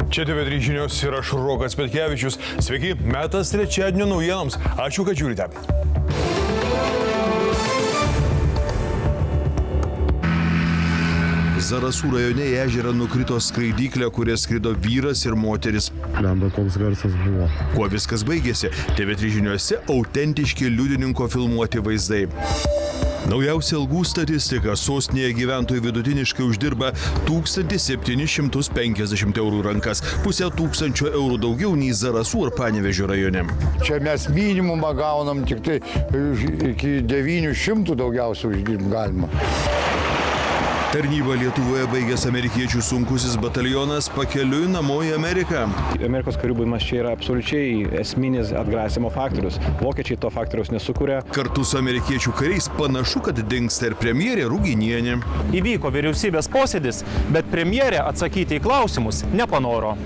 Čia TV3 žinios ir aš Rokas Petkevičius. Sveiki, metas trečiadienio naujienoms. Ačiū, kad žiūrite. Zarasų rajone į ežerą nukrito skraidyklė, kuria skrido vyras ir moteris. Lemba, koks garsas buvo. Kuo viskas baigėsi? TV3 žiniuose autentiški liudininko filmuoti vaizdai. Naujausia algų statistika. Sostinėje gyventojai vidutiniškai uždirba 1750 eurų rankas, pusę tūkstančio eurų daugiau nei Zarasų ir Panevėžio rajone. Čia mes minimumą gaunam tik tai iki 900 daugiausiai uždirbti galima. Tarnybą Lietuvoje baigęs amerikiečių sunkusis batalionas pakeliui namo į Ameriką. Amerikos karių buvimas čia yra absoliučiai esminis atgrasimo faktorius. Vokiečiai to faktoriaus nesukuria. Kartu su amerikiečių kariais panašu, kad dingsta ir premjerė Ruginienė. Įvyko vyriausybės posėdis, bet premjerė atsakyti į klausimus nepanoro.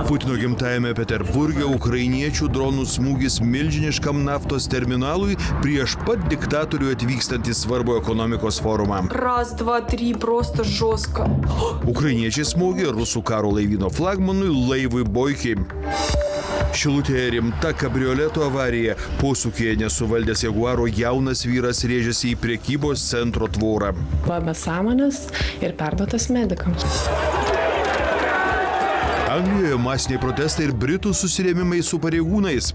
Putino gimtajame Peterburge ukrainiečių dronų smūgis milžiniškam naftos terminalui prieš pat diktatorių atvykstant į svarbų ekonomikos forumą. Раз, два, три, просто жестко. Ukrainiečiai smogė rusų karo laivyno flagmanui laivui Boikiai. Šilutėje rimta kabrioleto avarija. Posūkyje nesuvaldęs Jaguaro jaunas vyras rėžėsi į prekybos centro tvorą. Buvo be sąmonės ir perduotas medikams. Anglijoje masiniai protestai ir Britų susirėmimai su pareigūnais.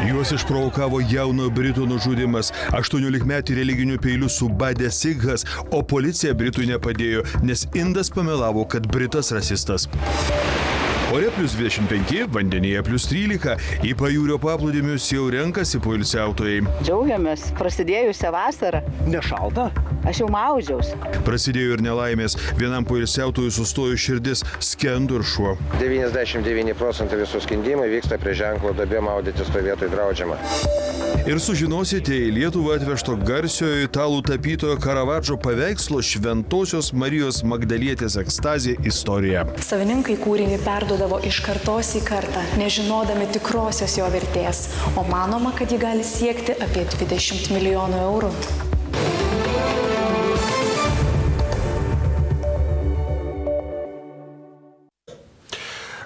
Juos išprovokavo jauno Brito nužudymas. 18-metį religiniu peiliu subadė Sikhas, o policija Britui nepadėjo, nes indas pamelavo, kad Britas rasistas. Ore +25, vandenyje +13. Į pajūrio paplūdimius jau renkasi poilsiautojai. Džiaugiamės prasidėjusią vasarą. Nešalta? Aš jau maudžiausi. Prasidėjo ir nelaimės. Vienam poilsiautojui sustojo širdis, skendo ir šuo. 99% visų skendimai vyksta prie ženklo duobė, maudytis toje vietoje draudžiama. Ir sužinosite į Lietuvą atvežto garsiojo italų tapytojo Karavadžo paveikslo Šventosios Marijos Magdalietės ekstazė istoriją. Savininkai kūrinį perduodavo iš kartos į kartą, nežinodami tikrosios jo vertės, o manoma, kad ji gali siekti apie 20 milijonų eurų.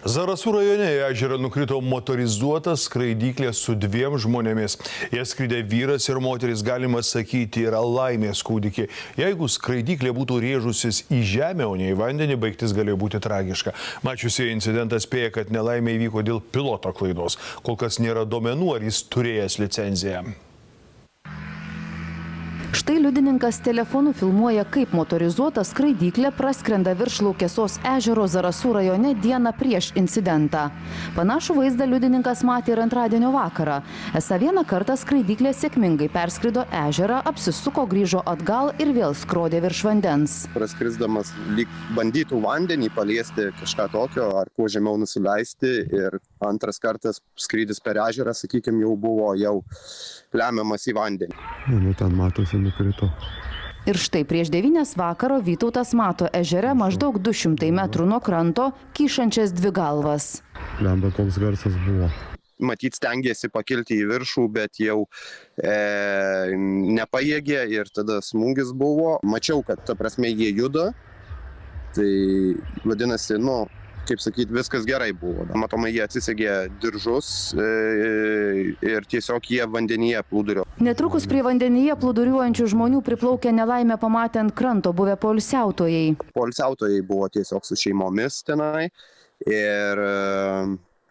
Zarasų rajone į ežerą nukrito motorizuota skraidyklė su 2 žmonėmis. Jie skridė vyras ir moteris, galima sakyti, yra laimės kūdikiai. Jeigu skraidyklė būtų rėžusis į žemę, o ne į vandenį, baigtis galėjo būti tragiška. Mačiusieji incidentą spėja, kad nelaimė įvyko dėl piloto klaidos. Kol kas nėra duomenų, ar jis turėjęs licenciją. Štai liudininkas telefonu filmuoja, kaip motorizuota skraidyklė praskrenda virš Laukesos ežero Zarasų rajone dieną prieš incidentą. Panašų vaizdą liudininkas matė ir antradienio vakarą. Esą vieną kartą skraidyklė sėkmingai perskrido ežerą, apsisuko, grįžo atgal ir vėl skrodė virš vandens. Praskrisdamas lyg bandytų vandenį paliesti kažką tokio, ar kuo žemiau nusileisti, ir antras kartas skrydis per ežerą, sakykime, jau buvo lemiamas į vandenį. Ten matosi nukrito. Ir štai prieš 9 vakaro Vytautas mato ežere maždaug 200 metrų nuo kranto kyšančias 2 galvas. Lemba, koks garsas buvo. Matyt, stengėsi pakilti į viršų, bet jau nepajėgė ir tada smūgis buvo. Mačiau, kad ta prasme jie juda, tai vadinasi, kaip sakyti, viskas gerai buvo. Matomai, jie atsisegė diržus ir tiesiog jie vandenyje plūdurio. Netrukus prie vandenyje plūduriuojančių žmonių priplaukė nelaimę pamatę ant kranto buvę poilsiautojai. Poilsiautojai buvo tiesiog su šeimomis tenai ir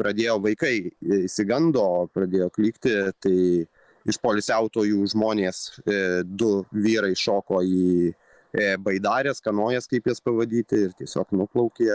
pradėjo vaikai įsigando, pradėjo klykti, tai iš poilsiautojų žmonės 2 vyrai šoko į baidarės, kanojas, kaip jas pavadyti, ir tiesiog nuplaukė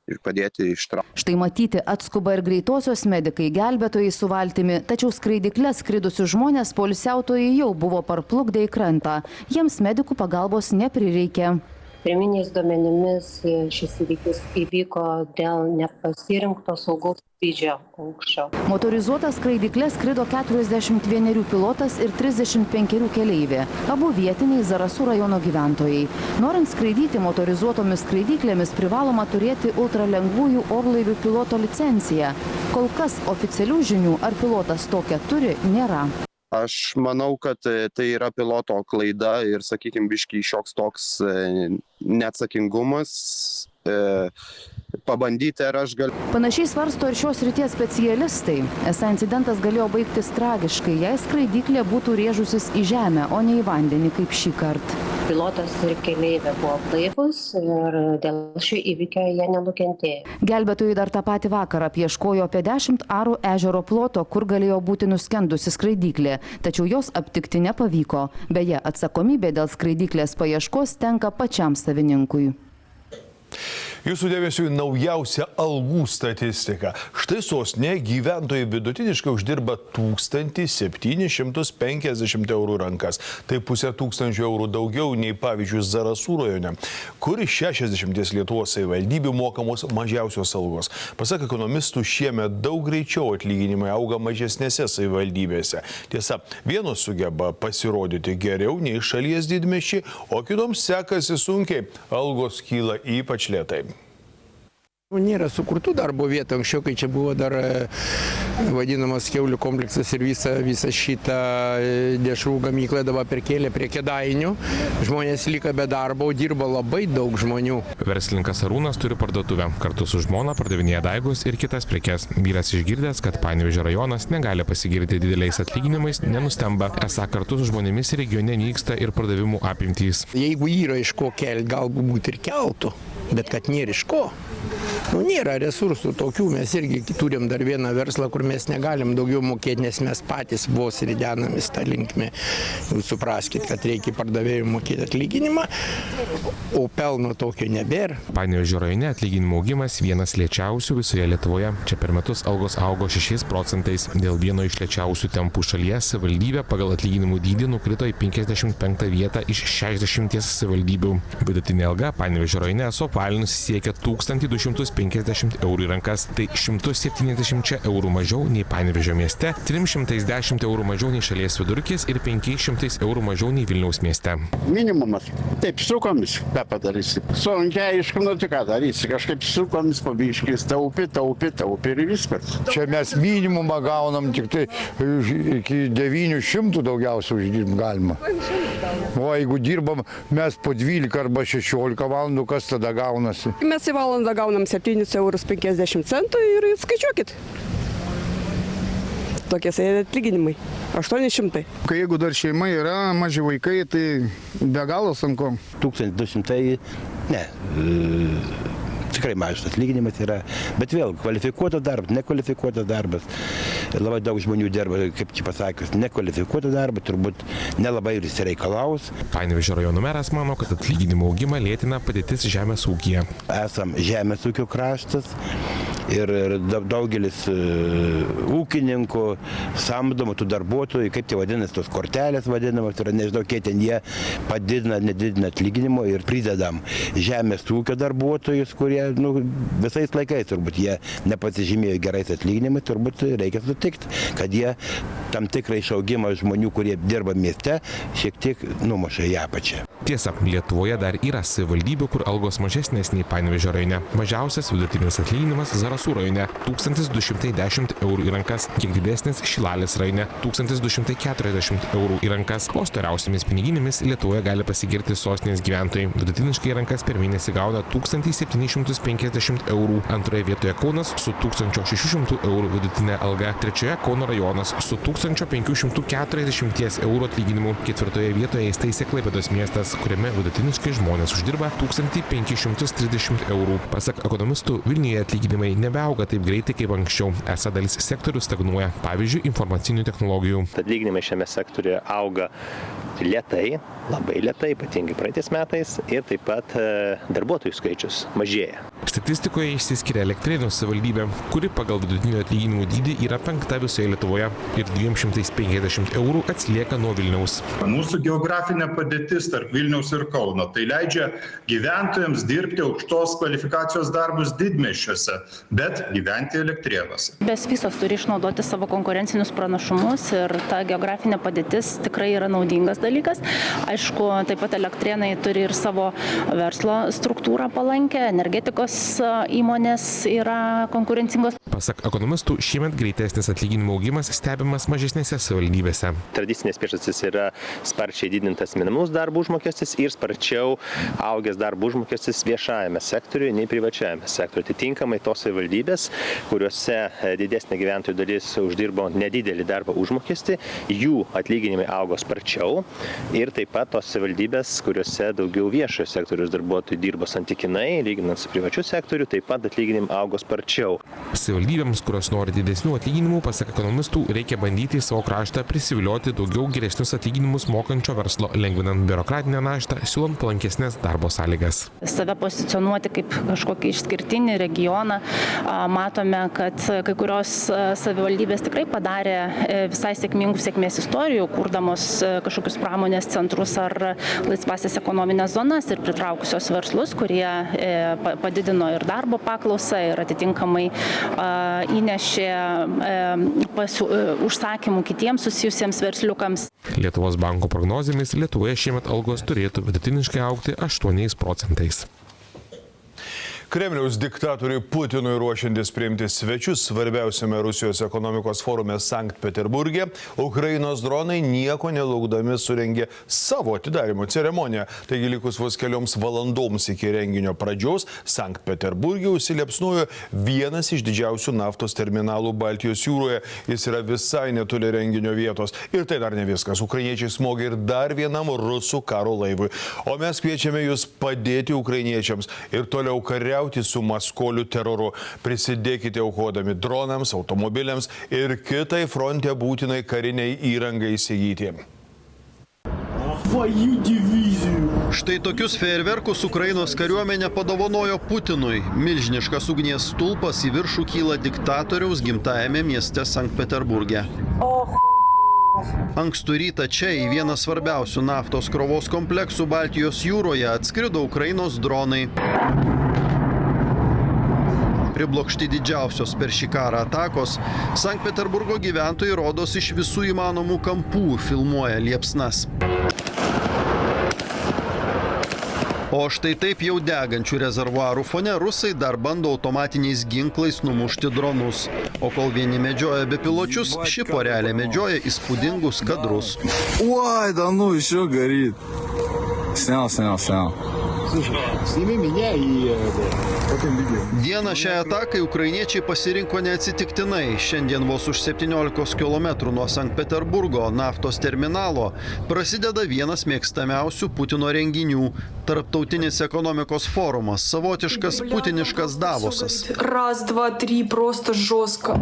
ir padėti ištraukti. Štai matyti atskuba ir greitosios medikai, gelbėtojai su valtimi, tačiau skraidykle skridusius žmonės poilsiautojai jau buvo parplukdę į krantą. Jiems medikų pagalbos neprireikė. Pirminiais duomenimis šis įvykis įvyko dėl nepasirinkto saugaus skrydžio aukščio. Motorizuota skraidykle skrido 41 pilotas ir 35 keleivė, abu vietiniai Zarasų rajono gyventojai. Norint skraidyti motorizuotomis skraidyklėmis privaloma turėti ultralengvųjų orlaivių piloto licenciją. Kol kas oficialių žinių, ar pilotas tokią turi, nėra. Aš manau, kad tai yra piloto klaida ir, sakykime, biškiai šioks toks neatsakingumas. Pabandyti, ar aš galiu. Panašiai svarsto ir šios srities specialistai. Esą incidentas galėjo baigtis tragiškai, jei skraidyklė būtų rėžusis į žemę, o ne į vandenį kaip šį kartą. Pilotas ir keleivė buvo blaivūs ir dėl šio įvykio jie nenukentėjo. Gelbėtojai dar tą patį vakarą apieškojo apie 10 arų ežero ploto, kur galėjo būti nuskendusi skraidyklė, tačiau jos aptikti nepavyko. Beje, atsakomybė dėl skraidyklės paieškos tenka pačiam savininkui. Jūsų dėmesiui naujausia algų statistika. Štai sostinėje gyventojai vidutiniškai uždirba 1750 eurų rankas. Tai pusę tūkstančio eurų daugiau nei pavyzdžiui Zarasų rajone, kur iš 60 Lietuvos savivaldybių mokamos mažiausios algos. Pasak ekonomistų, šiemet daug greičiau atlyginimai auga mažesnėse savivaldybėse. Tiesa, vienos sugeba pasirodyti geriau nei šalies didmiesčiai, o kitoms sekasi sunkiai. Algos kyla ypač lėtai. Nėra sukurtų darbo vietų. Anksčiau, kai čia buvo dar vadinamas Kiaulių kompleksas ir visa šitą dešrų gamyklą dabar perkėlė prie Kėdainių. Žmonės liko be darbo, dirba labai daug žmonių. Verslininkas Arūnas turi parduotuvę. Kartu su žmona pardavinėja daigus ir kitas prekes. Vyras išgirdęs, kad Panevėžio rajonas negali pasigirti dideliais atlyginimais, nenustemba. Esą kartu su žmonėmis regione nyksta ir pardavimų apimtys. Jeigu yra iš ko kelti, galbūt ir keltų, bet kad nėra iš ko. Nėra resursų tokių, mes irgi turim dar vieną verslą, kur mes negalim daugiau mokėti, nes mes patys vos ridenamės tą linkmę. Jūs supraskit, kad reikia pardavėjų mokėti atlyginimą, o pelno tokio nebėra. Panevėžio rajone atlyginimų augimas vienas lėčiausių visoje Lietuvoje. Čia per metus algos augo 6 procentais. Dėl vieno iš lėčiausių tempų šalies savivaldybė pagal atlyginimų dydį nukrito į 55 vietą iš 60 savivaldybių. Vidutinė alga Panevėžio rajone suapvalinus siekia 1250 eurų į rankas, tai 170 eurų mažiau nei Panevėžio mieste, 310 eurų mažiau nei šalies vidurkis ir 500 eurų mažiau nei Vilniaus mieste. Minimumas. Taip, sukomis, ką padarysi. Sunkiai, aišku, nu tai ką darysi, kažkaip sukomis pabiškis, taupi ir viskas. Čia mes minimumą gaunam tik tai iki 900 daugiausia uždirbti galima. O jeigu dirbam mes po 12 arba 16 valandų, kas tada gaunasi? Mes į valandą gaunam 7,50 eurus ir skaičiuokit. Tokie atlyginimai. 800. Kai jeigu dar šeima yra, maži vaikai, tai be galo sunku. 1200, ne. Tikrai mažas atlyginimas yra, bet vėl kvalifikuotas darbas, nekvalifikuotas darbas. Labai daug žmonių dirba, kaip čia pasakius, nekvalifikuotą darbą, turbūt nelabai ir įsireikalaus. Panevėžio rajono meras mano, kad atlyginimų augimą lėtina padėtis žemės ūkyje. Esam žemės ūkio kraštas ir daugelis ūkininkų, samdomų tų darbuotojų, kaip tai vadinasi, tos kortelės vadinamos, yra nežinau, kiek ten jie padidina, nedidina atlyginimo ir pridedam žemės ūkio darbuotojus, kurie visais laikais turbūt jie nepasižymėjo gerais atlyginimais, turbūt reikia sutikti, kad jie tam tikrą išaugimą žmonių, kurie dirba mieste, šiek tiek numuša į apačią. Tiesa, Lietuvoje dar yra savivaldybių, kur algos mažesnės nei Panevėžio rajone. Mažiausias vidutinis atlyginimas Zarasų rajone – 1210 eurų į rankas, kiek didesnis Šilalės rajone – 1240 eurų į rankas, o storiausiamis piniginėmis Lietuvoje gali pasigirti sostinės gyventojai. Vidutiniškai į rankas per mėnesį gauna 1750 eurų. Antroje vietoje Kaunas su 1600 eurų vidutinė alga, trečioje Kauno rajonas su 1540 eurų atlyginimu, ketvirtoje vietoje įstaisė Klaipėdos miestas, kuriame vidutiniškai žmonės uždirba 1530 eurų. Pasak ekonomistų, Vilniuje atlyginimai nebeauga taip greitai kaip anksčiau. Esą dalis sektorių stagnuoja, pavyzdžiui, informacinių technologijų. Atlyginimai šiame sektoriuje auga lėtai, labai lėtai, ypatingai praeitais metais, ir taip pat darbuotojų skaičius mažėja. Statistikoje išsiskiria Elektrėnų savivaldybė, kuri pagal vidutinio atlyginimų dydį yra 5. visoje Lietuvoje ir 250 eurų atsilieka nuo Vilniaus. Mūsų geografinė padėtis tarp Vilniaus ir Kauno tai leidžia gyventojams dirbti aukštos kvalifikacijos darbus didmiesčiuose, bet gyventi Elektrėnuose. Mes visos turi išnaudoti savo konkurencinius pranašumus ir ta geografinė padėtis tikrai yra naudingas dalykas. Aišku, taip pat Elektrėnai turi ir savo verslo struktūrą palankę, energetikos tos įmonės yra konkurencingos. Pasak ekonomistų, šiemet greitesnis atlyginimų augimas stebimas mažesnėse savivaldybėse. Tradicinės priežastys yra sparčiai didintas minimalus darbo užmokestis ir sparčiau augęs darbo užmokestis viešajame sektoriuje nei privačiajame sektoriuje. Atitinkamai tos savivaldybės, kuriuose didesnė gyventojų dalis uždirbo nedidelį darbo užmokestį, jų atlyginimai augo sparčiau ir taip pat tos savivaldybės, kuriuose daugiau viešojo sektoriaus darbuotojų dirbo santykinai, lyginant su privačiu sektoriu, taip pat atlyginimai augo sparčiau. Savivaldybėms, kurios nori didesnių atlyginimų, pasak ekonomistų, reikia bandyti į savo kraštą prisivilioti daugiau geresnius atlyginimus mokančio verslo, lengvinant biurokratinę naštą, siūlant palankesnės darbo sąlygas. Save pozicionuoti kaip kažkokį išskirtinį regioną. Matome, kad kai kurios savivaldybės tikrai padarė visai sėkmingų sėkmės istorijų, kurdamos kažkokius pramonės centrus ar laisvasias ekonominės zonas ir pritraukusios verslus, kurie padidino ir darbo paklausą ir atitinkamai įnešė užsakymų kitiems susijusiems versliukams. Lietuvos banko prognozėmis Lietuvoje šiemet algos turėtų vidutiniškai augti 8%. Kremliaus diktatoriui Putinui ruošiantis priimti svečius svarbiausiame Rusijos ekonomikos forume Sankt Peterburge, Ukrainos dronai nieko nelaukdami surengė savo atidarimo ceremoniją. Taigi likus vos kelioms valandoms iki renginio pradžios, Sankt Peterburge užsiliepsnojo vienas iš didžiausių naftos terminalų Baltijos jūroje. Jis yra visai netoli renginio vietos. Ir tai dar ne viskas. Ukrainiečiai smogė ir dar vienam rusų karo laivui. O mes kviečiame jūs padėti ukrainiečiams ir toliau kariauti su maskolių teroru. Prisidėkite aukodami dronams, automobiliams ir kitai fronte būtinai kariniai įrangai įsigyti. Štai tokius fejerverkus Ukrainos kariuomenė padovanojo Putinui. Milžiniškas ugnies stulpas į viršų kyla diktatoriaus gimtajame mieste Sankt Peterburge. Ankstų rytą čia į vieną svarbiausių naftos krovos kompleksų Baltijos jūroje atskrido Ukrainos dronai. Priblokšti didžiausios per šį karą atakos, Sankt Peterburgo gyventojai rodos iš visų įmanomų kampų filmuoja liepsnas. O štai taip jau degančių rezervuarų fone rusai dar bando automatiniais ginklais numušti dronus. O kol vieni medžioja bepiločius, ši porelė medžioja įspūdingus kadrus. Ой, да ну, еще горит. Снял. Dieną šiai atakai ukrainiečiai pasirinko neatsitiktinai. Šiandien vos už 17 km nuo Sankt Peterburgo naftos terminalo prasideda vienas mėgstamiausių Putino renginių – Tarptautinis ekonomikos forumas, savotiškas putiniškas Davosas. Раз, два, три, просто жестко.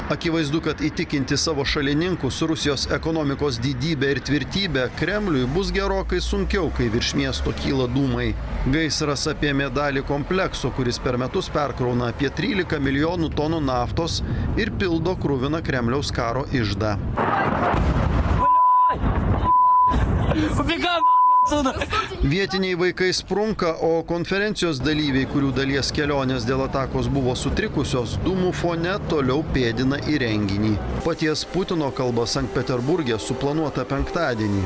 Akivaizdu, kad įtikinti savo šalininkus Rusijos ekonomikos didybę ir tvirtybę Kremliui bus gerokai sunkiau, kai virš miesto kyla dūmai. Gaisras apėmė dalį komplekso, kuris per metus perkrauna apie 13 milijonų tonų naftos ir pildo kruviną Kremliaus karo iždą. Vietiniai vaikai sprunka, o konferencijos dalyviai, kurių dalies kelionės dėl atakos buvo sutrikusios, dūmų fone toliau pėdina į renginį. Paties Putino kalba Sankt Peterburge suplanuota penktadienį.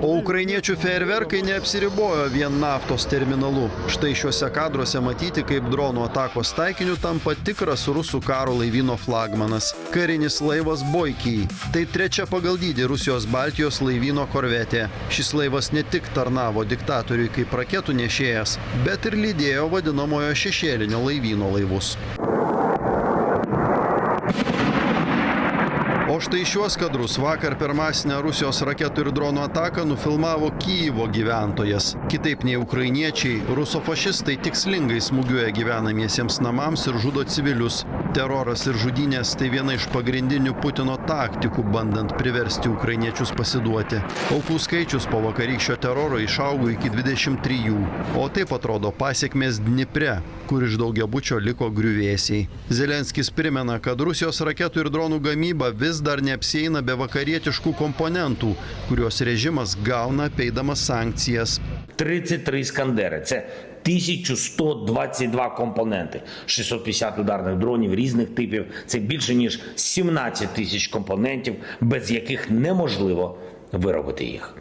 O ukrainiečių fejerverkai neapsiribojo vien naftos terminalu. Štai šiuose kadruose matyti, kaip dronų atakos taikiniu tampa tikras rusų karo laivyno flagmanas – karinis laivas Boikijai. Tai trečia pagal dydį Rusijos Baltijos laivyno korvetė. Šis laivas ne tik tarnavo diktatoriui kaip raketų nešėjas, bet ir lydėjo vadinamojo šešėlinio laivyno laivus. O štai šiuos kadrus vakar per masinę Rusijos raketų ir dronų ataką nufilmavo Kijevo gyventojas. Kitaip nei ukrainiečiai, rusofašistai tikslingai smūgiuoja gyvenamiesiems namams ir žudo civilius. Teroras ir žudynės tai viena iš pagrindinių Putino taktikų, bandant priversti ukrainiečius pasiduoti. Aukų skaičius po vakarykščio teroro išaugo iki 23. O taip atrodo pasiekmės Dnipre, kur iš daugiabučio liko griuvėsiai. Zelenskis primena, kad Rusijos raketų ir dronų gamyba vis dar neapsieina be vakarietiškų komponentų, kuriuos režimas gauna apeidamas sankcijas. 33 «Іскандери» – це 1122 компоненти, 650 ударних дронів різних типів, це більше ніж 17 тисяч компонентів, без яких неможливо виробити їх.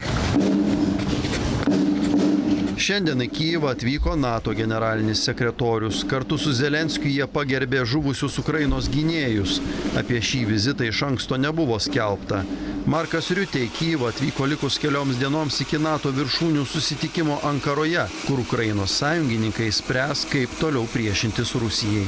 Šiandien į Kyjivą atvyko NATO generalinis sekretorius. Kartu su Zelenskiu jie pagerbė žuvusius Ukrainos gynėjus. Apie šį vizitą iš anksto nebuvo skelbta. Markas Riutė į Kyjivą atvyko likus kelioms dienoms iki NATO viršūnių susitikimo Ankaroje, kur Ukrainos sąjungininkai spręs, kaip toliau priešintis Rusijai.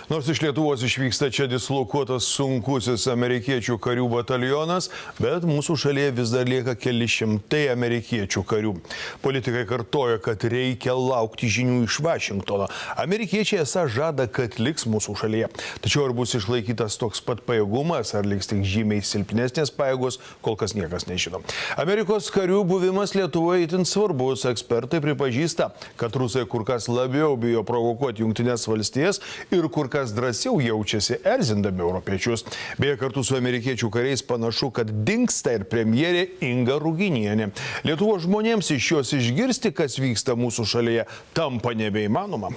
Nors iš Lietuvos išvyksta čia dislokuotas sunkusis amerikiečių karių batalionas, bet mūsų šalyje vis dar lieka keli šimtai amerikiečių karių. Politikai kartoja, kad reikia laukti žinių iš Vašingtono. Amerikiečiai esą žada, kad liks mūsų šalyje. Tačiau ar bus išlaikytas toks pat pajėgumas, ar liks tik žymiai silpnesnės pajėgos, kol kas niekas nežino. Amerikos karių buvimas Lietuvoje itin svarbus. Ekspertai pripažįsta, kad rusai kur kas labiau bijo provokuoti Jungtines valstijas ir kur kas drąsiau jaučiasi erzindami europiečius. Beje, kartu su amerikiečių kariais panašu, kad dingsta ir premjerė Inga Ruginienė. Lietuvos žmonėms iš jos išgirsti, kas vyksta mūsų šalyje, tampa nebeįmanoma.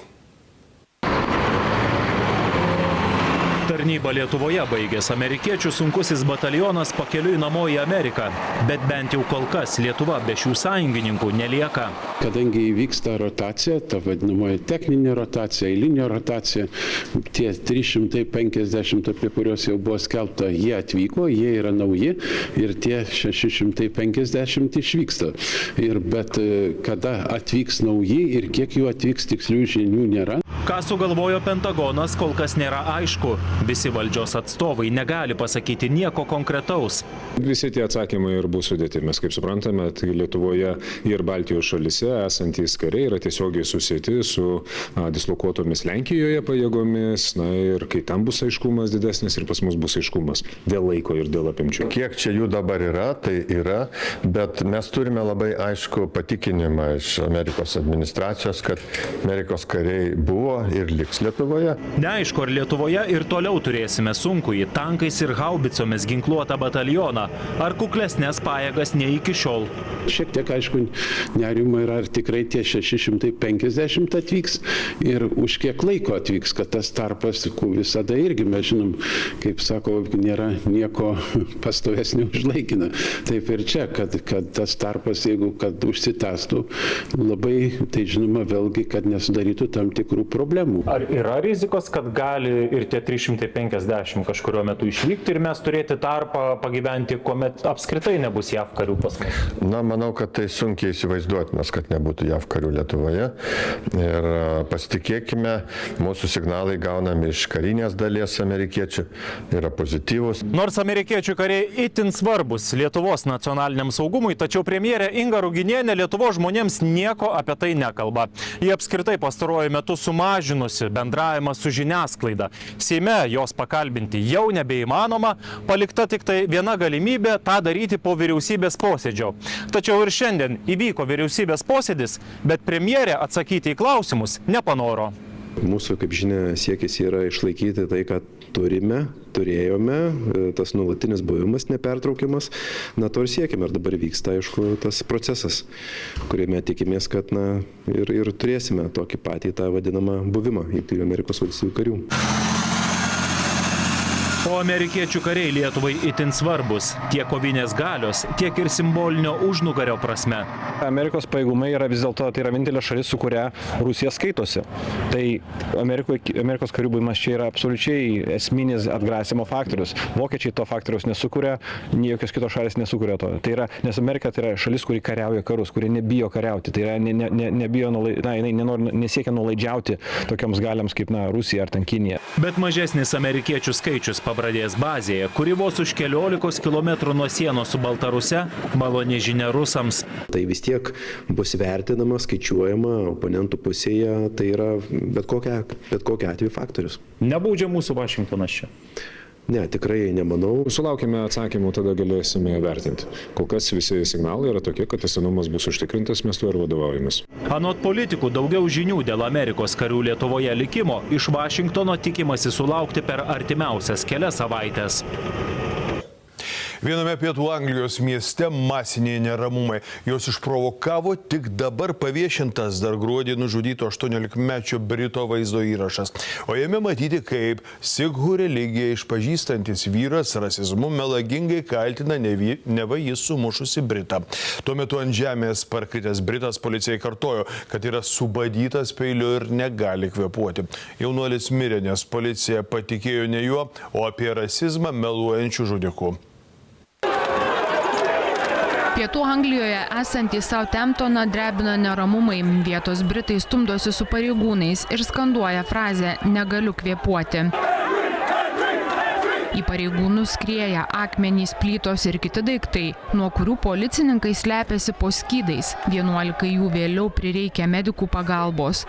Tarnybą Lietuvoje baigęs amerikiečių sunkusis batalionas pakeliui namo į Ameriką, bet bent jau kol kas Lietuva be šių sąjungininkų nelieka. Kadangi įvyksta rotacija, ta vadinamoji techninė rotacija, eilinė rotacija, tie 350, apie kuriuos jau buvo skelbta, jie atvyko, jie yra nauji ir tie 650 išvyksta. Bet kada atvyks nauji ir kiek jų atvyks, tikslių žinių nėra. Ką sugalvojo Pentagonas, kol kas nėra aišku. Visi valdžios atstovai negali pasakyti nieko konkretaus. Visi tie atsakymai ir bus sudėti. Mes kaip suprantame, tai Lietuvoje ir Baltijos šalise esantys kariai yra tiesiogiai susieti su dislokuotomis Lenkijoje pajėgomis. Na ir kai tam bus aiškumas didesnis ir pas mus bus aiškumas dėl laiko ir dėl apimčių. Kiek čia jų dabar yra, tai yra, bet mes turime labai aišku patikinimą iš Amerikos administracijos, kad Amerikos kariai buvo ir liks Lietuvoje. Neaišku, ar Lietuvoje ir toliau turėsime sunkųjį tankais ir haubicomis ginkluotą batalioną, ar kuklesnės pajėgas nei iki šiol. Šiek tiek, aišku, nerimo yra, ar tikrai tie 650 atvyks ir už kiek laiko atvyks, kad tas tarpas visada irgi, mes žinom, kaip sako, nėra nieko pastovesnio už laikiną. Taip ir čia, kad tas tarpas, jeigu kad užsitęstų, labai, tai žinoma, vėlgi, kad nesudarytų tam tikrų problemų. Ar yra rizikos, kad gali ir tie 350 kažkurio metu išvykti ir mes turėti tarpą pagyventi, kuomet apskritai nebus JAV karių pas mus? Na, manau, kad tai sunkiai įsivaizduotinas, kad nebūtų JAV karių Lietuvoje. Ir pasitikėkime, mūsų signalai gaunami iš karinės dalies amerikiečių, yra pozityvus. Nors amerikiečių kariai itin svarbus Lietuvos nacionaliniam saugumui, tačiau premjerė Inga Ruginienė Lietuvos žmonėms nieko apie tai nekalba. Jie apskritai pastaruoju metu sumažinusi bendravimą su žiniasklaida. Seime jos pakalbinti jau nebeįmanoma, palikta tik tai viena galimybė tą daryti po vyriausybės posėdžio. Tačiau ir šiandien įvyko vyriausybės posėdis, bet premjerė atsakyti į klausimus nepanoro. Mūsų, kaip žinia, siekis yra išlaikyti tai, ką turėjome, tas nuolatinis buvimas nepertraukiamas. Na, to ir siekime. Ir dabar vyksta, aišku, tas procesas, kuriame tikimės, kad ir turėsime tokį patį tą vadinamą buvimą Jungtinių Amerikos valstijų karių. O amerikiečių kariai Lietuvai itin svarbus, tiek kovinės galios, tiek ir simbolinio užnugario prasme. Amerikos pajėgumai yra vis dėlto, tai yra vienintelė šalis, su kuria Rusija skaitosi. Tai Amerikos karių buvimas čia yra absoliučiai esminis atgrasimo faktorius. Vokiečiai to faktoriaus nesukuria, jokios kitos šalis nesukuria to. Tai yra, nes Amerika tai yra šalis, kuri kariauja karus, kuri nebijo kariauti. Tai yra, jinai nesiekia nuolaidžiauti tokioms galiams kaip Rusija ar Kinija. Bet mažesnis amerikiečių skaičius Pabradės bazėje, kuri vos už 15 kilometrų nuo sienos su Baltaruse, maloni žinia rusams. Tai vis tiek bus vertinama, skaičiuojama oponentų pusėje, tai yra bet kokia atveju faktorius. Nebaudžia mūsų Vašingtonas čia? Ne, tikrai nemanau. Sulaukime atsakymų, tada galėsime vertinti. Kol kas visi signalai yra tokie, kad tęstinumas bus užtikrintas, mes tuo ir vadovaujamės. Anot politikų, daugiau žinių dėl Amerikos karių Lietuvoje likimo iš Vašingtono tikimasi sulaukti per artimiausias kelias savaitės. Viename pietų Anglijos mieste masiniai neramumai. Jos išprovokavo tik dabar paviešintas dar gruodį nužudyto 18-mečio Brito vaizdo įrašas. O jame matyti, kaip sikhų religiją išpažįstantis vyras rasizmu melagingai kaltina neva jis sumušusi Britą. Tuo metu ant žemės parkritęs Britas policijai kartojo, kad yra subadytas peiliu ir negali kvėpuoti. Jaunuolis mirė, nes policija patikėjo ne juo, o apie rasizmą meluojančių žudikų. Pietų Anglijoje esantį Southamptoną drebina neramumai. Vietos Britai stumdosi su pareigūnais ir skanduoja frazę "negaliu kvėpuoti". Į pareigūnus skrieja akmenys, plytos ir kiti daiktai, nuo kurių policininkai slepiasi po skydais. 11 jų vėliau prireikia medikų pagalbos.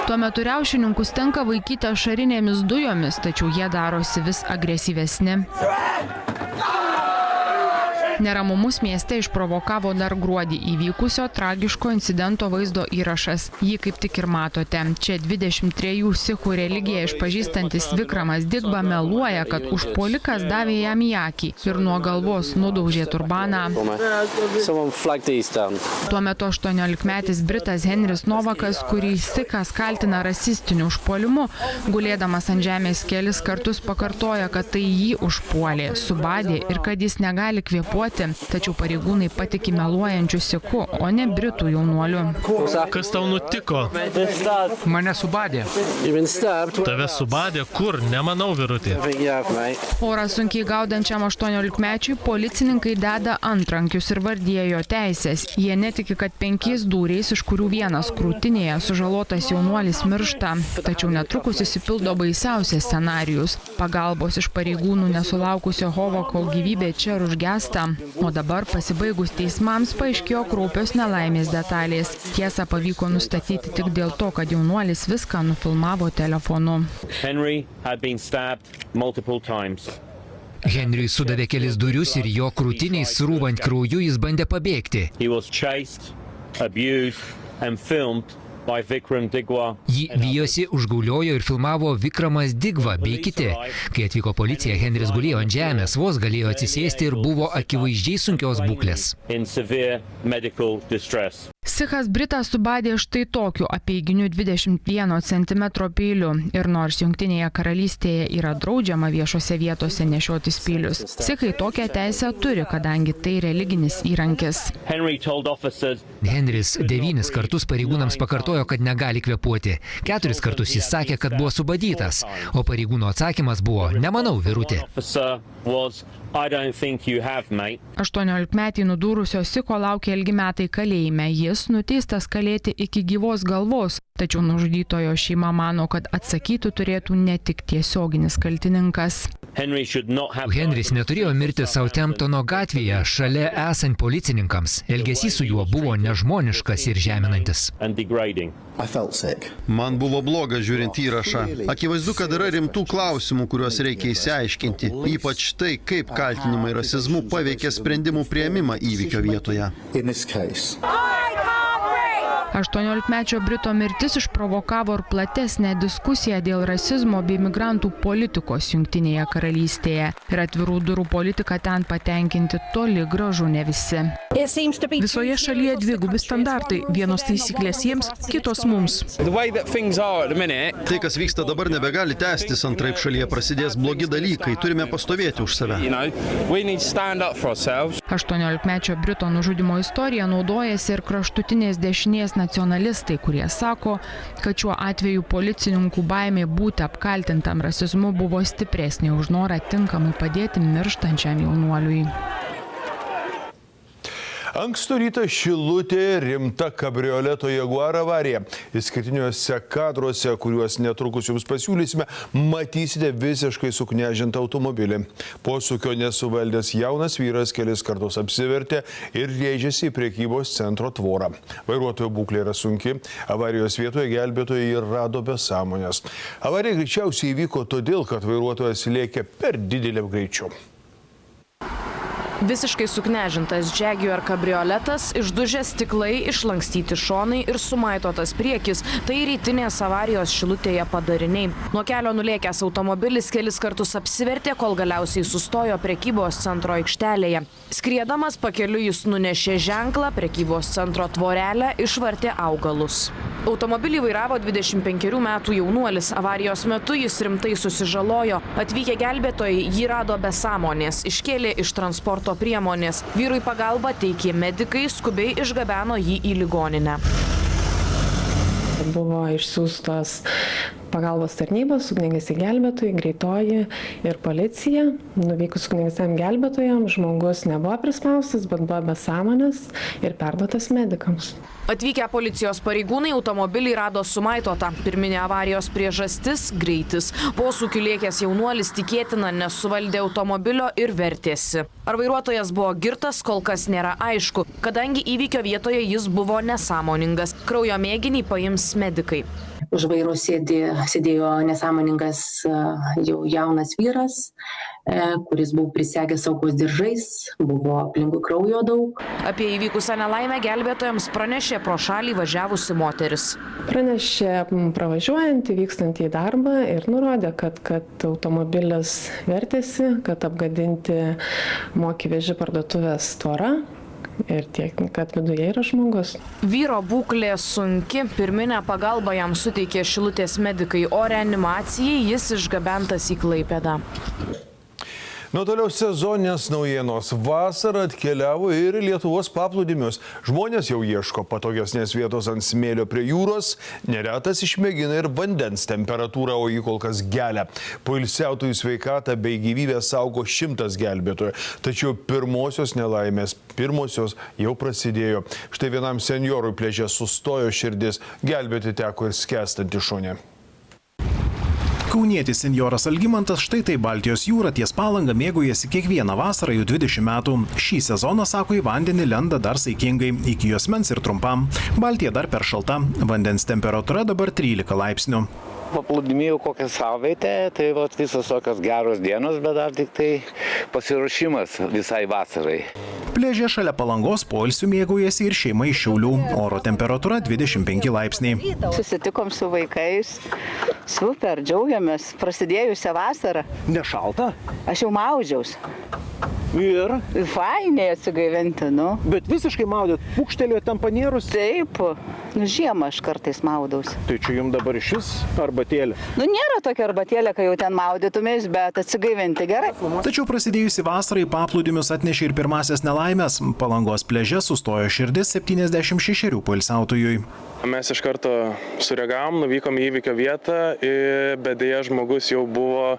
Tuo metu riaušininkus tenka vaikyti ašarinėmis dujomis, tačiau jie darosi vis agresyvesni. Neramumus mieste išprovokavo dar gruodį įvykusio tragiško incidento vaizdo įrašas. Jį kaip tik ir matote. Čia 23 sikhų religiją išpažįstantis Vikramas Digba meluoja, kad užpuolikas davė jam į akį ir nuo galvos nudaužė turbaną. Tuo metu 18-metis Britas Henris Novakas, kurį sikhas kaltina rasistiniu užpuolimu, gulėdamas ant žemės kelis kartus pakartoja, kad tai jį užpuolė, subadė ir kad jis negali kvėpuoti. Tačiau pareigūnai patiki meluojančių sikhu, o ne Britų jaunuolių. Kas tau nutiko? Mane subadė. Tave subadė? Kur? Nemanau, vyrutė. Orą sunkiai gaudančiam 18-mečiui policininkai deda antrankius ir vardyja jo teisės. Jie netiki, kad 5 dūriais, iš kurių vienas krūtinėje, sužalotas jaunuolis miršta. Tačiau netrukus įsipildo baisiausias scenarijus. Pagalbos iš pareigūnų nesulaukusio Hovako gyvybė čia ir užgesta. O dabar pasibaigus teismams paaiškėjo kraupios nelaimės detalės. Tiesą pavyko nustatyti tik dėl to, kad jaunuolis viską nufilmavo telefonu. Henriui sudavė kelis dūrius ir jo krūtiniai srūvant krauju jis bandė pabėgti. Jį vijosi, užgauliojo ir filmavo Vikramas Digva bei kiti. Kai atvyko policija, Henris gulėjo ant žemės, vos galėjo atsisėsti ir buvo akivaizdžiai sunkios būklės. Sikhas Britas subadė štai tokiu apeiginiu 21 cm peiliu. Ir nors Jungtinėje karalystėje yra draudžiama viešose vietose nešiotis peilius, sikhai tokią teisę turi, kadangi tai religinis įrankis. Henris 9 kartus pareigūnams pakartojo, kad negali kvėpuoti. 4 kartus jis sakė, kad buvo subadytas, o pareigūno atsakymas buvo "nemanau, vyrutė". 18-metį nudūrusio sikho laukia ilgi metai kalėjime. Jis nuteistas kalėti iki gyvos galvos, tačiau nužudytojo šeima mano, kad atsakyti turėtų ne tik tiesioginis kaltininkas. Henris neturėjo mirti Southamptono gatvėje, šalia esant policininkams. Elgesys su juo buvo nežmoniškas ir žeminantis. Man buvo bloga žiūrint įrašą. Akivaizdu, kad yra rimtų klausimų, kuriuos reikia išsiaiškinti. Ypač tai, kaip kaltinimai rasizmu paveikė sprendimų priėmimą įvykio vietoje. 18-mečio Brito mirtis išprovokavo ir platesnę diskusiją dėl rasizmo bei migrantų politikos Jungtinėje karalystėje. Ir atvirų durų politika ten patenkinti toli gražu ne visi. Visoje šalyje dvigubi standartai. Vienos taisyklės jiems, kitos mums. Tai, kas vyksta dabar, nebegali tęstis, antraip šalyje prasidės blogi dalykai. Turime pastovėti už save. 18-mečio Brito nužudymo istorija naudojasi ir kraštutinės dešinės nacionalistai, kurie sako, kad šiuo atveju policininkų baimė būti apkaltintam rasizmu buvo stipresnė už norą tinkamai padėti mirštančiam jaunuoliui. Ankstų rytą Šilutėje rimta kabrioleto Jaguar avarija. Išskirtiniuose kadruose, kuriuos netrukus jums pasiūlysime, matysite visiškai suknežintą automobilį. Posūkio nesuvaldęs jaunas vyras kelis kartus apsivertė ir rėžėsi į prekybos centro tvorą. Vairuotojo būklė yra sunki. Avarijos vietoje gelbėtojai ir rado be sąmonės. Avarija greičiausiai įvyko todėl, kad vairuotojas lėkė per didelį greičiu. Visiškai suknežintas Jaguar kabrioletas, išdužę stiklai, išlankstyti šonai ir sumaitotas priekis – tai rytinės avarijos Šilutėje padariniai. Nuo kelio nulėkęs automobilis kelis kartus apsivertė, kol galiausiai sustojo prekybos centro aikštelėje. Skriedamas pakeliui jis nunešė ženklą, prekybos centro tvorelę, išvartė augalus. Automobilį vairavo 25 metų jaunuolis. Avarijos metu jis rimtai susižalojo. Atvykę gelbėtojai jį rado be sąmonės, iškėlė iš transporto priemonės. Vyrui pagalbą teikė medikai, skubiai išgabeno jį į ligoninę. Buvo išsiųstos pagalbos tarnybos, ugniagesiai gelbėtojai, greitoji ir policija. Nuvykus ugniagesiam gelbėtojam, žmogus nebuvo prispaustas, bet buvo be sąmonės ir perduotas medikams. Atvykę policijos pareigūnai automobilį rado sumaitotą. Pirminė avarijos priežastis – greitis. Posūkiu lėkęs jaunuolis tikėtina nesuvaldė automobilio ir vertėsi. Ar vairuotojas buvo girtas, kol kas nėra aišku, kadangi įvykio vietoje jis buvo nesąmoningas. Kraujo mėginį paims medikai. Už vairo sėdėjo nesąmoningas jau jaunas vyras, kuris buvo prisegęs saugos diržais, buvo aplinkui kraujo daug. Apie įvykusią nelaimę gelbėtojams pranešė pro šalį važiavusi moteris. Pranešė pravažiuojantį, vykstantį į darbą ir nurodė, kad automobilis vertėsi, kad apgadinti Moki veži parduotuvės tvora. Ir tiek, kad viduje yra žmogus. Vyro būklė sunki, pirminę pagalbą jam suteikė Šilutės medikai, o reanimacijai jis išgabentas į Klaipėdą. Nuo toliau sezoninės naujienos. Vasara atkeliavo ir Lietuvos paplūdimius. Žmonės jau ieško patogesnės vietos ant smėlio prie jūros. Neretas išmėgina ir vandens temperatūrą, o jį kol kas gelia. Poilsiautojų sveikatą bei gyvybę saugo 100 gelbėtojų. Tačiau pirmosios nelaimės, jau prasidėjo. Štai vienam senjorui pliaže sustojo širdis. Gelbėti teko ir skęstantį šunį. Kaunietis senjoras Algimantas štai tai Baltijos jūra ties Palanga mėgaujasi kiekvieną vasarą jau 20 metų. Šį sezoną, sako, į vandenį lenda dar saikingai, iki juosmens ir trumpam. Baltija dar per šalta, vandens temperatūra dabar 13 laipsnių. Paplūdimėjau kokią savaitę, tai visos tokios geros dienos, bet dar tik tai pasiruošimas visai vasarai. Pliaže šalia Palangos poilsių mėgaujasi ir šeima iš Šiaulių. Oro temperatūra 25 laipsniai. Susitikom su vaikais. Super, džiaugiamės. Prasidėjusią vasarą. Nešalta? Aš jau maudžiaus. Ir? Fainiai atsigaivinti, nu. Bet visiškai maudėt, pūkštelėjot ten panėrus? Taip, žiemą aš kartais maudaus. Tai čia jums dabar šis arbatėlė? Nėra tokia arbatėlė, kai jau ten maudytumės, bet atsigaivinti gerai. Tačiau prasidėjusi vasarai paplūdimius atnešė ir pirmasias nelaimės. Palangos pliaže sustojo širdis 76 poilsiautojui. Mes iš karto sureagavom, nuvykom į įvykio vietą, bet dėja žmogus jau buvo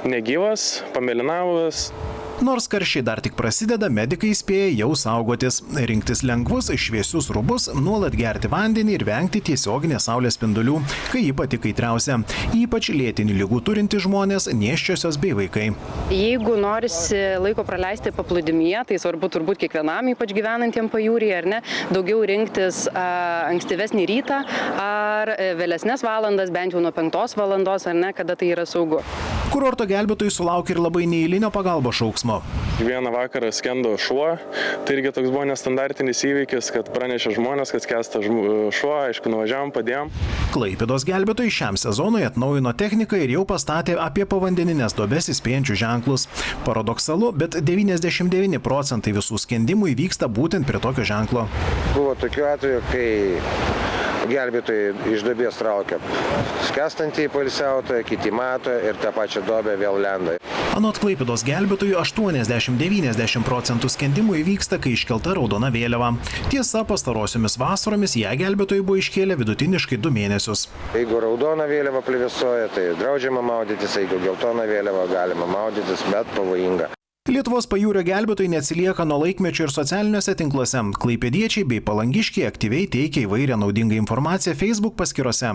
negyvas, pamėlynavus. Nors karščiai dar tik prasideda, medikai įspėja jau saugotis. Rinktis lengvus, šviesius rūbus, nuolat gerti vandenį ir vengti tiesioginės saulės spindulių, kai ji pati kaitriausia. Ypač lėtinių ligų turinti žmonės, nėščiosios bei vaikai. Jeigu norisi laiko praleisti paplūdimyje, tai svarbu turbūt kiekvienam, ypač gyvenantiem pajūryje, ar ne, daugiau rinktis ankstyvesnį rytą ar vėlesnės valandas, bent jau nuo 5 valandos, ar ne, kada tai yra saugu. Kurorto gelbėtojai sulaukė ir labai neeilinio pagalbos šauksmo. Vieną vakarą skendo šuo, tai irgi toks buvo nestandartinis įvykis, kad pranešė žmonės, kad skęsta šuo, aišku, nuvažiavom, padėjom. Klaipėdos gelbėtojai šiam sezonui atnaujino techniką ir jau pastatė apie povandeninės duobes įspėjančius ženklus. Paradoksalu, bet 99% visų skendimų įvyksta būtent prie tokio ženklo. Buvo tokių atvejų, kai gelbėtojai iš duobės traukia skęstantį poilsiautoją, kiti mato ir tą pačią duobę vėl lenda. Anot Klaipėdos gelbėtojų 80–90% skendimų įvyksta, kai iškelta raudona vėliava. Tiesa, pastarosiomis vasaromis ją gelbėtojai buvo iškėlę vidutiniškai 2 mėnesius. Jeigu raudona vėliava plevėsuoja, tai draudžiama maudytis, jeigu geltona vėliava galima maudytis, bet pavojinga. Lietuvos pajūrio gelbėtojai neatsilieka nuo laikmečio ir socialiniuose tinkluose. Klaipėdiečiai bei palangiškiai aktyviai teikia įvairią naudingą informaciją Facebook paskyrose.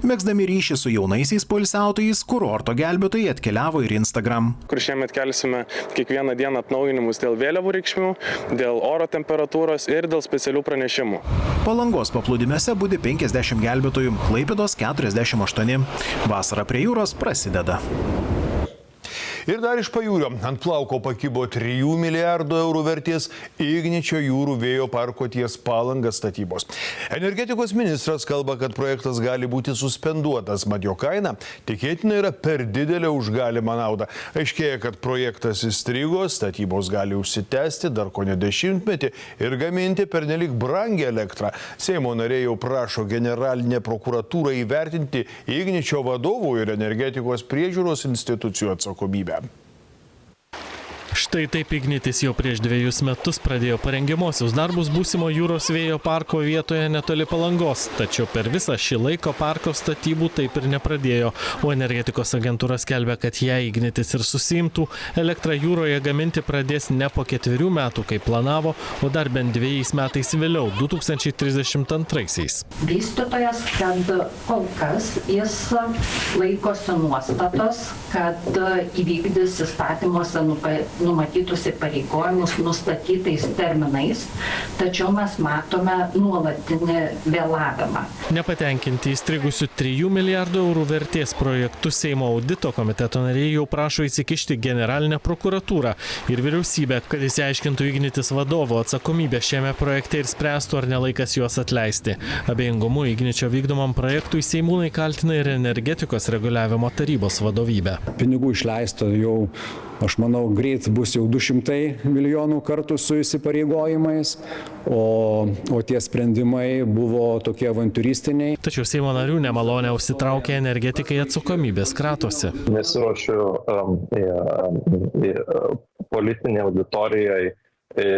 Megzdami ryšį su jaunaisiais poilsiautojais, kurorto gelbėtojai atkeliavo ir Instagram. Kur šiemet kelsime kiekvieną dieną atnaujinimus dėl vėliavų reikšmių, dėl oro temperatūros ir dėl specialių pranešimų. Palangos paplūdimiuose budi 50 gelbėtojų, Klaipėdos 48. Vasara prie jūros prasideda. Ir dar iš pajūrio ant plauko pakibo 3 milijardų eurų vertės Igničio jūrų vėjo parko ties Palanga statybos. Energetikos ministras kalba, kad projektas gali būti suspenduotas, mat jo kaina tikėtina yra per didelė už galimą naudą. Aiškėja, kad projektas įstrigo, statybos gali užsitęsti dar kone 10 metį ir gaminti pernelyg brangią elektrą. Seimo nariai jau prašo generalinę prokuratūrą įvertinti Igničio vadovų ir energetikos priežiūros institucijų atsakomybę. Štai taip Ignitis jau prieš 2 metus pradėjo parengiamosius darbus būsimo jūros vėjo parko vietoje netoli Palangos, tačiau per visą šį laiko parko statybų taip ir nepradėjo, o energetikos agentūra skelbia, kad jei Ignitis ir susiimtų, elektrą jūroje gaminti pradės ne po 4 metų, kaip planavo, o dar bent 2 metais vėliau, 2032-aisiais. Vystytojas, kad kol kas jis laikosi nuostatos, kad įvykdys įstatymuose numatytus įpareigojimus nustatytais terminais, tačiau mes matome nuolatinį vėlavimą. Nepatenkinti įstrigusių 3 milijardų eurų vertės projektų Seimo audito komiteto nariai jau prašo įsikišti generalinę prokuratūrą ir vyriausybę, kad išsiaiškintų Ignitis vadovo atsakomybę šiame projekte ir spręstų, ar nelaikas juos atleisti. Abejingumu Igničio vykdomam projektui seimūnai kaltina ir energetikos reguliavimo tarybos vadovybę. Pinigų išleista jau, aš manau, greit bus jau 200 milijonų kartų su įsipareigojimais, o tie sprendimai buvo tokie avantiūristiniai. Tačiau Seimo narių nemalonę užsitraukę energetikai atsakomybės kratosi. Nesiruošiu politinė auditorijai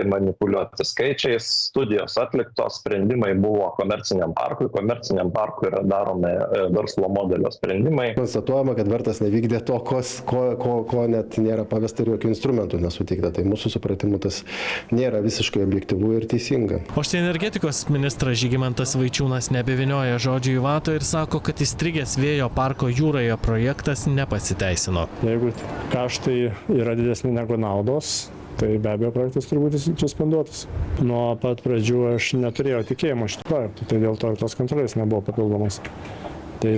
manipuliuoti skaičiais, studijos atliktos, sprendimai buvo komerciniam parkui yra daromi verslo modelio sprendimai. Konstatuojama, kad vertas nevykdė to, ko net nėra pavesta ir jokių instrumentų nesuteikta. Tai mūsų supratimu tas nėra visiškai objektyvu ir teisinga. O štai energetikos ministras Žygimantas Vaičiūnas nebevinioja žodžių į vatą ir sako, kad įstrigęs vėjo parko jūroje projektas nepasiteisino. Jeigu kaštai yra didesni negu naudos, tai be abejo projektas turi būti suspenduotas. Nuo pat pradžių aš neturėjau tikėjimo šitą projektą, tai dėl to ir tos kontrolės nebuvo papildomos. Tai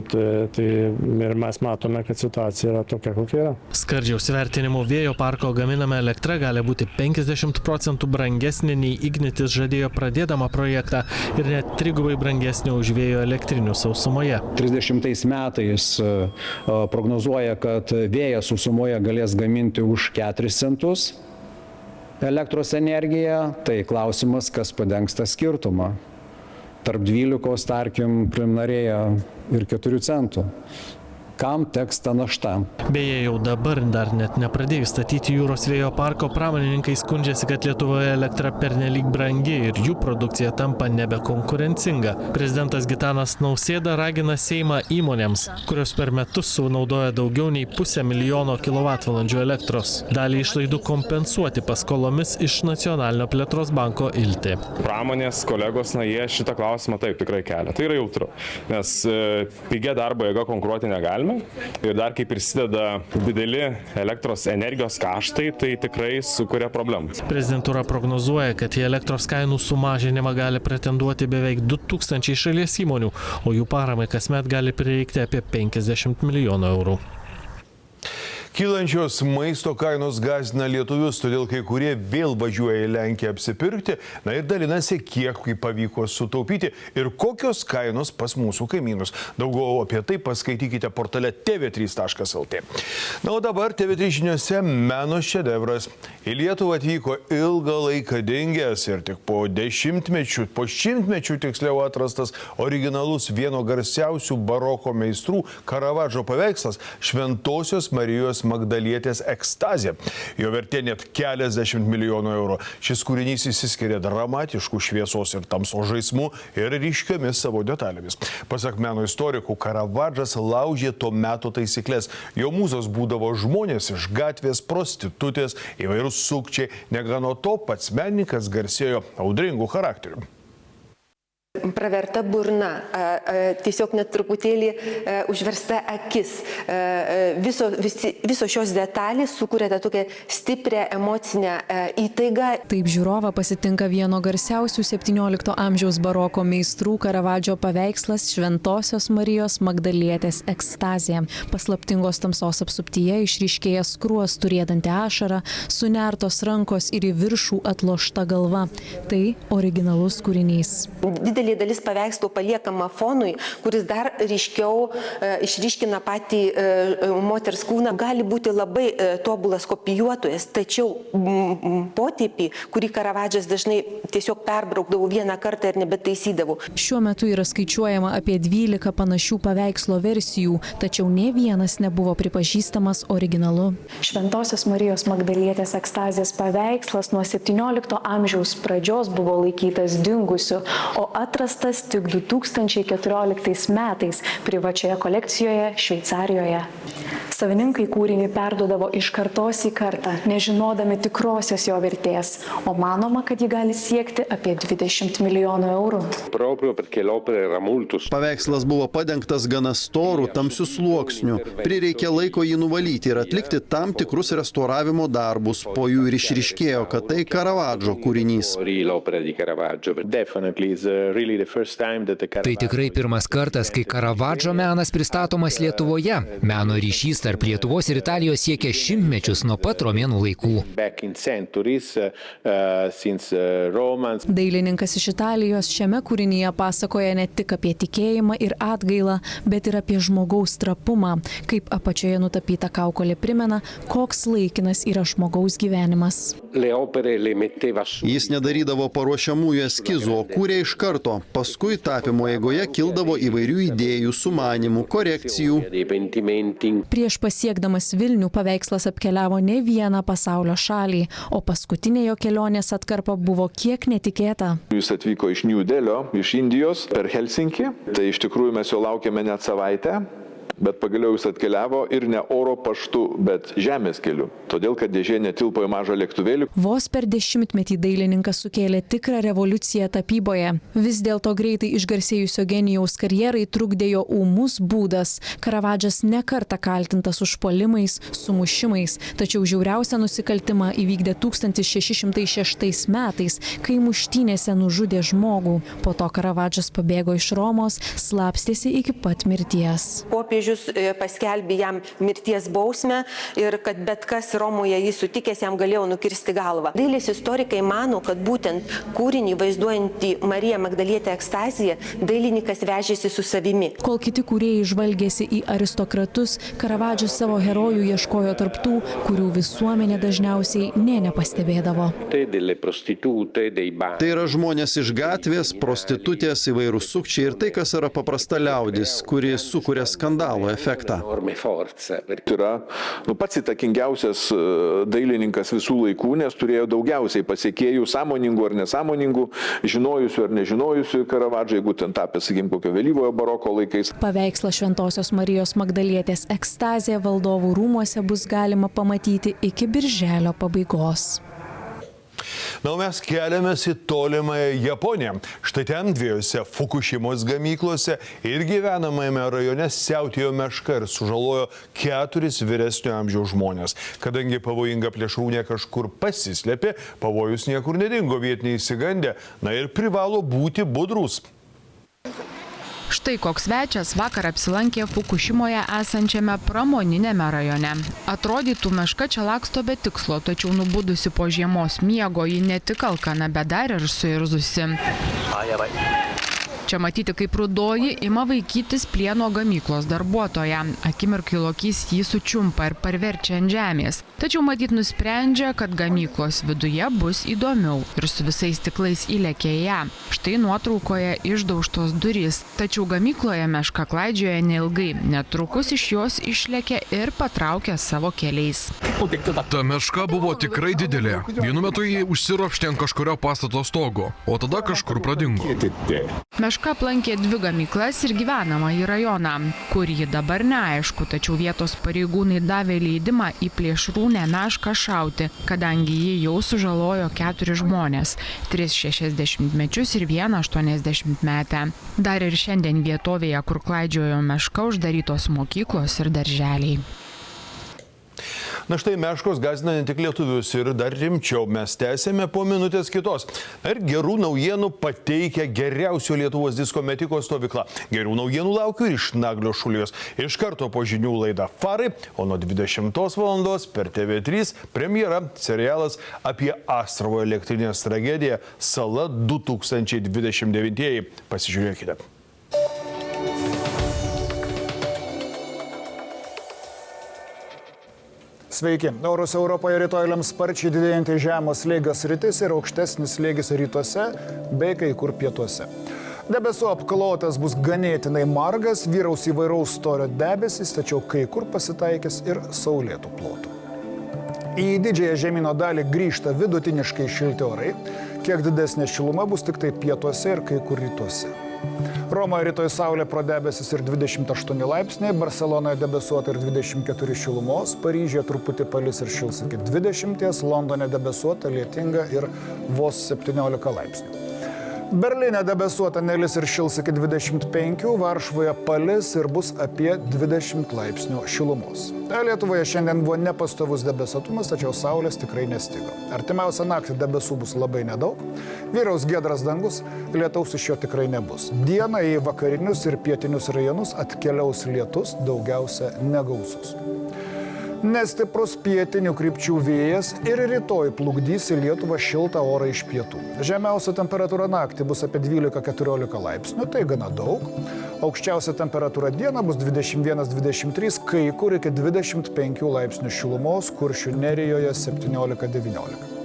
ir mes matome, kad situacija yra tokia, kokia yra. Skardžiaus vertinimu vėjo parko gaminama elektra gali būti 50% brangesnė nei Ignitis žadėjo pradėdama projektą ir net 3 brangesnė už vėjo elektrinių sausumoje. 30 metais prognozuoja, kad vėjas sausumoje galės gaminti už 4 centus elektros energiją, tai klausimas, kas padengs tą skirtumą. Tarp 12, tarkim, preliminarėja ir 4 centų. Kam teks ta našta? Beje, jau dabar dar net nepradėjus statyti jūros vėjo parko, pramonininkai skundžiasi, kad Lietuvoje elektra pernelyg brangi ir jų produkcija tampa nebekonkurencinga. Prezidentas Gitanas Nausėda ragina Seimą įmonėms, kurios per metus sunaudoja daugiau nei 500 milijono kWh elektros, dalį išlaidų kompensuoti paskolomis iš Nacionalinio plėtros banko Iltė. Pramonės kolegos, jie šitą klausimą taip tikrai kelia. Tai yra jautru, nes pigia darbo jėga konkuruoti negalime. Ir dar kai prisideda dideli elektros energijos kaštai, tai tikrai sukuria problemų. Prezidentūra prognozuoja, kad į elektros kainų sumažinimą gali pretenduoti beveik 2000 šalies įmonių, o jų paramai kasmet gali prireikti apie 50 milijonų eurų. Kylančios maisto kainos gąsdina lietuvius, todėl kai kurie vėl važiuoja į Lenkiją apsipirkti, ir dalinasi, kiek pavyko sutaupyti ir kokios kainos pas mūsų kaimynus. Daugiau apie tai paskaitykite portale tv3.lt. O dabar TV3 žiniose meno šedevras. Į Lietuvą atvyko ilgą laiką dingęs ir tik po šimtmečių tiksliau atrastas originalus vieno garsiausių baroko meistrų Karavadžo paveikslas Šventosios Marijos Magdalietės ekstazė. Jo vertė net keliasdešimt milijonų eurų. Šis kūrinys išsiskiria dramatiškų šviesos ir tamsos žaismų ir ryškiomis savo detalėmis. Pasak meno istorikų, Karavadžas laužė to meto taisyklės. Jo mūzos būdavo žmonės iš gatvės, prostitutės, įvairūs sukčiai. Negana to, pats menininkas garsėjo audringų charakterių. praverta burna, tiesiog net truputėlį užversta akis. Visos šios detalės sukuria tą tokią stiprią emocinę įtaigą. Taip žiūrovą pasitinka vieno garsiausių 17 amžiaus baroko meistrų Karavadžo paveikslas Šventosios Marijos Magdalietės ekstazė. Paslaptingos tamsos apsuptyje išryškėja skruostų riedanti ašara, sunertos rankos ir į viršų atlošta galva. Tai originalus kūrinys. Didelė dalis paveikslo paliekama fonui, kuris dar ryškiau išryškina patį moters kūną. Gali būti labai tobulas kopijuotojas, tačiau potėpį, kurį Karavadžas dažnai tiesiog perbraukdavo vieną kartą ir nebetaisydavo. Šiuo metu yra skaičiuojama apie 12 panašių paveikslo versijų, tačiau nė vienas nebuvo pripažįstamas originalu. Šventosios Marijos Magdalietės ekstazės paveikslas nuo 17 amžiaus pradžios buvo laikytas dingusiu, o atrastas tik 2014 metais privačioje kolekcijoje Šveicarijoje. Savininkai kūrinį perduodavo iš kartos į kartą, nežinodami tikrosios jo vertės, o manoma, kad ji gali siekti apie 20 milijonų eurų. Paveikslas buvo padengtas gana storų, tamsių sluoksnių. Prireikė laiko jį nuvalyti ir atlikti tam tikrus restauravimo darbus. Po jų ir išryškėjo, kad tai Karavadžo kūrinys. Tai tikrai pirmas kartas, kai Karavadžo menas pristatomas Lietuvoje. Meno ryšys tarp Lietuvos ir Italijos siekia šimtmečius nuo pat romėnų laikų. Dailininkas iš Italijos šiame kūrinyje pasakoja ne tik apie tikėjimą ir atgailą, bet ir apie žmogaus trapumą. Kaip apačioje nutapyta kaukolė primena, koks laikinas yra žmogaus gyvenimas. Jis nedarydavo paruošiamųjų eskizų, o kūrė iš karto. Paskui tapymo eigoje kildavo įvairių idėjų, sumanimų, korekcijų. Prieš pasiekdamas Vilnių paveikslas apkeliavo ne vieną pasaulio šalį, o paskutinė jo kelionės atkarpa buvo kiek netikėta. Jis atvyko iš New Delio, iš Indijos, per Helsinkį. Tai iš tikrųjų mes jo laukėme net savaitę. Bet pagaliau jis atkeliavo ir ne oro paštu, bet žemės keliu. Todėl, kad dėžė netilpo į mažą lėktuvėlį. Vos per 10-metį dailininkas sukėlė tikrą revoliuciją tapyboje. Vis dėlto greitai išgarsėjusio genijaus karjerai trukdė jo ūmus būdas. Karavadžas ne kartą kaltintas užpuolimais, sumušimais, tačiau žiauriausią nusikaltimą įvykdė 1606 metais, kai muštynėse nužudė žmogų. Po to Karavadžas pabėgo iš Romos, slapstėsi iki pat mirties. Paskelbė jam mirties bausmę ir kad bet kas Romoje jį sutikęs jam galėjo nukirsti galvą. Dailės istorikai mano, kad būtent kūrinį vaizduojantį Mariją Magdalietę ekstaziją dailininkas vežėsi su savimi. Kol kiti kūrėjai žvalgėsi į aristokratus, Karavadžas savo herojų ieškojo tarp tų, kurių visuomenė dažniausiai nepastebėdavo. Tai yra žmonės iš gatvės, prostitutės, įvairūs sukčiai ir tai, kas yra paprasta liaudis, kuri sukuria skandalą efektą. Tai yra pats įtakingiausias dailininkas visų laikų, nes turėjo daugiausiai pasiekėjų, sąmoningų ar nesąmoningų, žinojusių ar nežinojusių Karavadžą, jeigu ten tapė, sakykim, kokio vėlyvojo baroko laikais. Paveikslą Šventosios Marijos Magdalietės ekstazė Valdovų rūmuose bus galima pamatyti iki birželio pabaigos. Na, mes keliamės į tolimąją Japoniją. Štai ten dviejose Fukušimos gamyklose ir gyvenamajame rajone siautėjo meška ir sužalojo 4 vyresnio amžiaus žmonės. Kadangi pavojinga plėšrūnė kažkur pasislėpė, pavojus niekur nedingo, vietiniai išsigandę, na ir privalo būti budrūs. Štai koks svečias vakar apsilankė Fukušimoje esančiame pramoninėme rajone. Atrodytų, meška čia laksto be tikslo, tačiau nubudusi po žiemos miego ji ne tik alkana, bet dar ir suirzusi. Čia matyti, kaip rudoji ima vaikytis plieno gamyklos darbuotoją. Akimirkai lokys jį sučiumpa ir parverčia ant žemės. Tačiau matyt nusprendžia, kad gamyklos viduje bus įdomiau ir su visais stiklais įlėkė į ją. Štai nuotraukoje išdaužtos durys. Tačiau gamykloje meška klaidžioja neilgai. Netrukus iš jos išlėkė ir patraukė savo keliais. Ta meška buvo tikrai didelė. Vienu metu jį užsiropštė ant kažkurio pastato stogo, o tada kažkur pradingo. meška aplankė 2 gamyklas ir gyvenamąjį rajoną, kur ji dabar neaišku, tačiau vietos pareigūnai davė leidimą į plėšrūnę mešką šauti, kadangi ji jau sužalojo 4 žmonės - 3 60-mečius ir 1 80-metę. Dar ir šiandien vietovėje, kur klaidžiojo meška, uždarytos mokyklos ir darželiai. Na štai meškos gąsdina ne tik lietuvius ir dar rimčiau. Mes tęsėme po minutės kitos. Ir gerų naujienų pateikia geriausio Lietuvos disko metiko stovykla. Gerų naujienų laukiu ir iš Naglio Šulijos. Iš karto po žinių laida Farai, o nuo 20 val. Per TV3 premjera serialas apie Astravo elektrinės tragediją Sala 2029. Pasižiūrėkite. Sveiki. Orus Europoje rytoj lems sparčiai didėjantį žemos slėgio sritis ir aukštesnis slėgis rytuose bei kai kur pietuose. Debesų apklotas bus ganėtinai margas, vyraus įvairaus storio debesis, tačiau kai kur pasitaikys ir saulėtų plotų. Į didžiąją žemyno dalį grįžta vidutiniškai šilti orai, kiek didesnė šiluma bus tik tai pietuose ir kai kur rytuose. Romoje rytoj saulė pro debesis ir 28 laipsniai, Barcelonoje debesuota ir 24 šilumos, Paryžiuje truputį palis ir šils iki 20, Londone debesuota, lietinga ir vos 17 laipsnių. Berlyne debesuota, nelis ir šils iki 25, Varšuvoje palis ir bus apie 20 laipsnių šilumos. Lietuvoje šiandien buvo nepastovus debesuotumas, tačiau saulės tikrai nestigo. Artimiausią naktį debesų bus labai nedaug, vyraus giedras dangus, lietaus iš jo tikrai nebus. Dieną į vakarinius ir pietinius rajonus atkeliaus lietus, daugiausia negausus. Nestiprus pietinių krypčių vėjas ir rytoj plukdys į Lietuvą šiltą orą iš pietų. Žemiausia temperatūra naktį bus apie 12-14 laipsnių, tai gana daug. Aukščiausia temperatūra dieną bus 21-23, kai kur iki 25 laipsnių šilumos, Kuršių Nerijoje 17-19.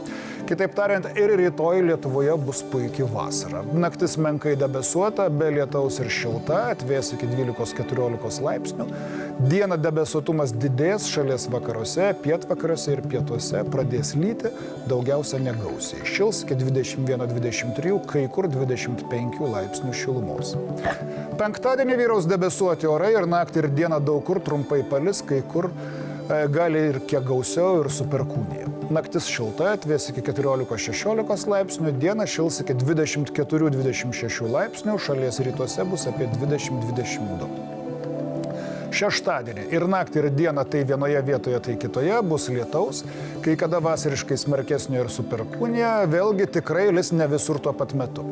Kitaip tariant, ir rytoj Lietuvoje bus puikiai vasara. Naktis menkai debesuota, be lietaus ir šilta, atvės iki 12-14 laipsnių. Dieną debesuotumas didės šalies vakaruose, pietvakariuose ir pietuose, pradės lyti, daugiausia negausiai. Šils iki 21-23, kai kur 25 laipsnių šilumos. Penktadienį vyraus debesuoti orai ir naktį ir dieną daug kur trumpai palis, kai kur gali ir kiek gausiau ir su perkūnija. Naktis šilta, atvės iki 14-16 laipsnių, dieną šils iki 24-26 laipsnių, šalies rytuose bus apie 20-22. Šeštadienį ir naktį ir dieną tai vienoje vietoje, tai kitoje bus lietaus, kai kada vasariškai smarkesnio ir su perkūnija, vėlgi tikrai lis ne visur tuo pat metu.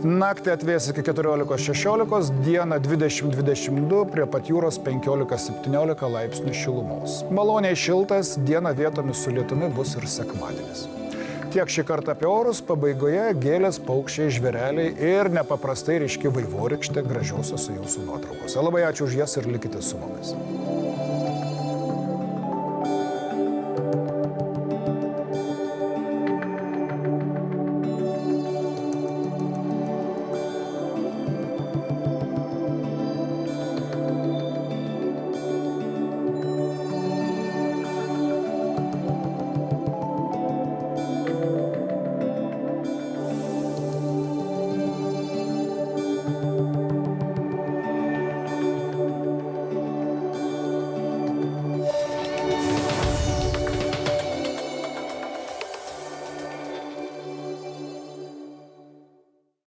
Naktį atvės iki 14-16, dieną 20-22, prie pat jūros 15-17 laipsnių šilumos. Maloniai šiltas, dieną vietomis su lietumi bus ir sekmadienis. Tiek šį kartą apie orus, pabaigoje gėlės, paukščiai, žvėreliai ir nepaprastai ryški vaivorykštė gražiausios jūsų nuotraukose. Labai ačiū už jas ir likite su mumis.